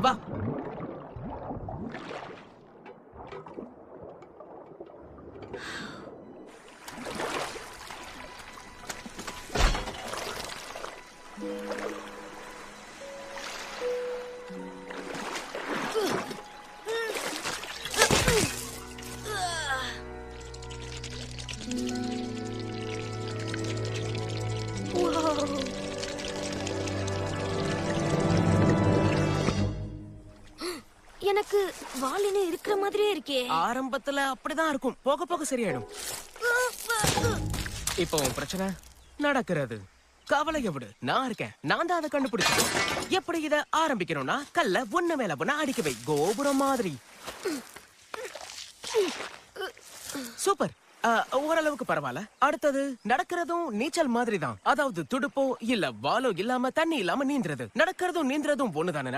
வா. எனக்கு வாலினே இருக்கிற மாதிரியே இருக்கே. ஆரம்பத்துல அப்படிதான் இருக்கும், போக போக சரியாயிடும். இப்போ உன் பிரச்சனை நடக்கிறது. கவலைய விடு, நான் இருக்கேன். நான் தான் அதை கண்டுபிடிச்சேன். எப்படி இத ஆரம்பிக்கணும்னா, கல்ல ஒண்ணு மேல ஒண்ணு அடிக்க வை, கோபுரம் மாதிரி. சூப்பர். ஓரளவுக்கு பரவாயில்ல. அடுத்தது நடக்கிறதும் நீச்சல் மாதிரி தான். அதாவது துடுப்போ இல்ல வாலோ இல்லாம தண்ணி இல்லாம நீந்துறது. நடக்கிறதும் நீந்துறதும் ஒண்ணுதானே.